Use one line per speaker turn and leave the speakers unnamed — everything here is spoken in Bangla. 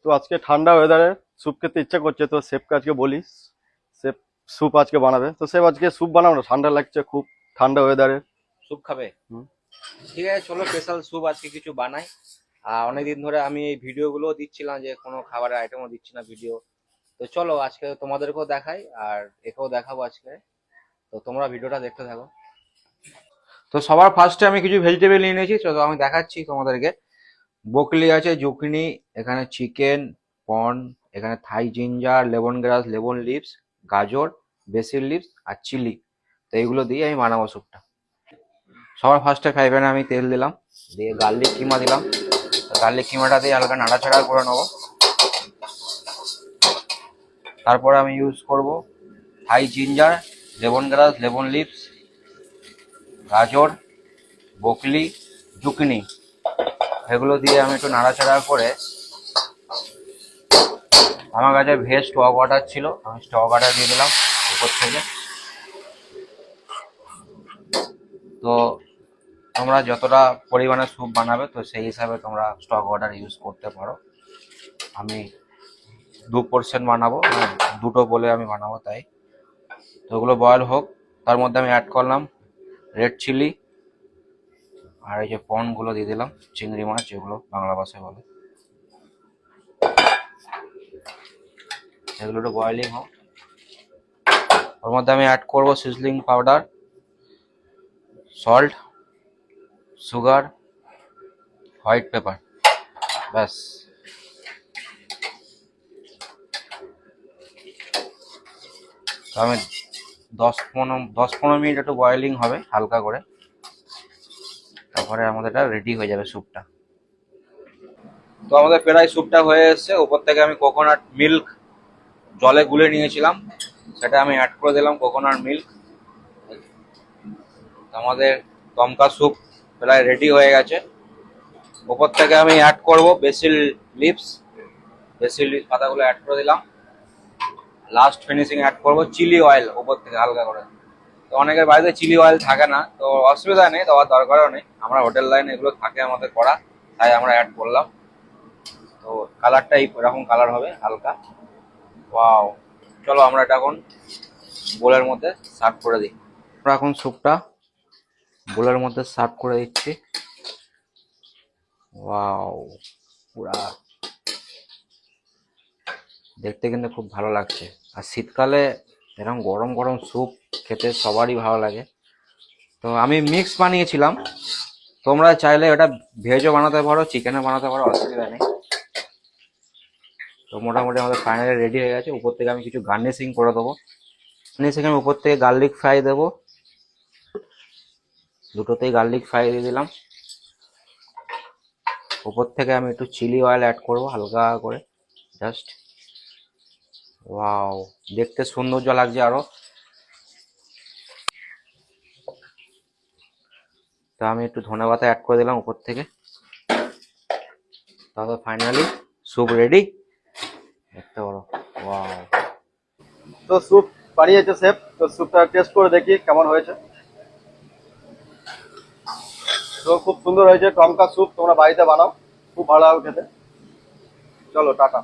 তো আজকে ঠান্ডা ওয়েদারে স্যুপ খেতে ইচ্ছা করছে, তো শেফকে আজকে বলি শেফ স্যুপ আজকে বানাবে। তো শেফ আজকে স্যুপ বানাবো না, ঠান্ডা লাগছে খুব, ঠান্ডা ওয়েদারে।
স্যুপ খাবে? ঠিক আছে, চলো স্পেশাল স্যুপ আজকে কিছু বানাই। আর অনেকদিন ধরে আমি এই ভিডিওগুলো দিচ্ছিলাম, যে কোনো খাবারের আইটেমও দিচ্ছি না ভিডিও। তো চলো আজকে তোমাদেরকেও দেখাই আর একেও দেখাবো আজকে। তো তোমরা ভিডিওটা দেখতে থাকো। তো সবার ফার্স্টে আমি কিছু ভেজিটেবল নিয়ে নিয়েছি, তো আমি দেখাচ্ছি তোমাদেরকে। বকলি আছে, জুকিনি, এখানে চিকেন, কর্ন, এখানে Thai ginger, lemon grass, lemon leaves, গাজর, বেসিল লিভস আর চিলি। তো এইগুলো দিয়ে আমি বানাবো স্যুপটা। সবার ফার্স্টে ফ্রাই প্যানে আমি তেল দিলাম, দিয়ে গার্লিক কিমা দিলাম। গার্লিক কিমাটা দিয়ে হালকা নাড়াচাড়া করে নেবো। তারপরে আমি ইউজ করব Thai ginger, lemon grass, lemon leaves, গাজর, বকলি, জুকিনি, এগুলো দিয়ে আমি একটু নাড়াচাড়া করে, আমার কাছে ভেজ স্টক ওয়াটার ছিল, আমি স্টক ওয়াটার দিয়ে দিলাম উপর থেকে। তো তোমরা যতটা পরিমাণে স্যুপ বানাবে তো সেই হিসাবে তোমরা স্টক ওয়াটার ইউজ করতে পারো। আমি 2% বানাবো, দুটো বলে আমি বানাবো তাই। তো ওগুলো বয়েল হোক, তার মধ্যে আমি অ্যাড করলাম রেড চিলি, আর এই যে পনগুলো দিয়ে দিলাম, চিংড়ি মাছ যেগুলো বাংলা ভাষায় বলে। এগুলো একটু বয়েলিং হোক, ওর মধ্যে আমি অ্যাড করবো sizzling powder, salt, sugar, white paper, ব্যাস। তো আমি 10-15 মিনিট একটু বয়েলিং হবে হালকা করে, তারপরে আমাদের এটা রেডি হয়ে যাবে স্যুপটা। তো আমাদের প্রায় স্যুপটা হয়ে এসছে। উপর থেকে আমি কোকোনাট মিল্ক জলে গুলে নিয়েছিলাম, সেটা আমি অ্যাড করে দিলাম কোকোনাট মিল্ক। আমাদের দমকা স্যুপ প্রায় রেডি হয়ে গেছে। উপর থেকে আমি অ্যাড করব বেসিল লিভস, পাতাগুলো অ্যাড করে দিলাম। লাস্ট ফিনিশিং অ্যাড করব চিলি অয়েল উপর থেকে হালকা করে। তো অনেকের বাড়িতে চিলি অয়েল থাকে না, তো অসুবিধা নেই, দেওয়ার দরকারও নেই। আমরা হোটেল লাইন এগুলো থাকে আমাদের করা, তাই আমরা অ্যাড করলাম। তো কালারটা এরকম কালার হবে হালকা। ওয়াও, চলো আমরা এটা এখন বোলের মধ্যে সার্ভ করে দিই। আমরা এখন স্যুপটা বোলের মধ্যে সার্ভ করে দিচ্ছি। ওয়াও, পুরা দেখতে কিন্তু খুব ভালো লাগছে। আর শীতকালে এরকম গরম গরম স্যুপ খেতে সবারই ভালো লাগে। তো আমি মিক্স বানিয়েছিলাম, তোমরা চাইলে এটা ভেজও বানাতে পারো, চিকেনও বানাতে পারো, অসুবিধা নেই। তো মোটামুটি আমাদের ফাইনালি রেডি হয়ে গেছে। উপর থেকে আমি কিছু গার্নিশিং করে দেবো। গার্নিশিং আমি উপর থেকে গার্লিক ফ্রাই দেবো, দুটোতেই গার্লিক ফ্রাই দিয়ে দিলাম। উপর থেকে আমি একটু চিলি অয়েল অ্যাড করবো হালকা করে, জাস্ট। ওয়াও, দেখতে সৌন্দর্য লাগছে আরো। তো আমি একটু ধনেপাতা অ্যাড করে দিলাম উপর থেকে। তারপর ফাইনালি স্যুপ রেডি, দেখতে পারো। ওয়াও,
তো স্যুপ বানিয়েছে শেফ, তো স্যুপটা টেস্ট করে দেখি কেমন হয়েছে। তো খুব সুন্দর হয়েছে, টমকা স্যুপ, তোমরা বাড়িতে বানাও, খুব ভালো হবে খেতে। চলো টাটা।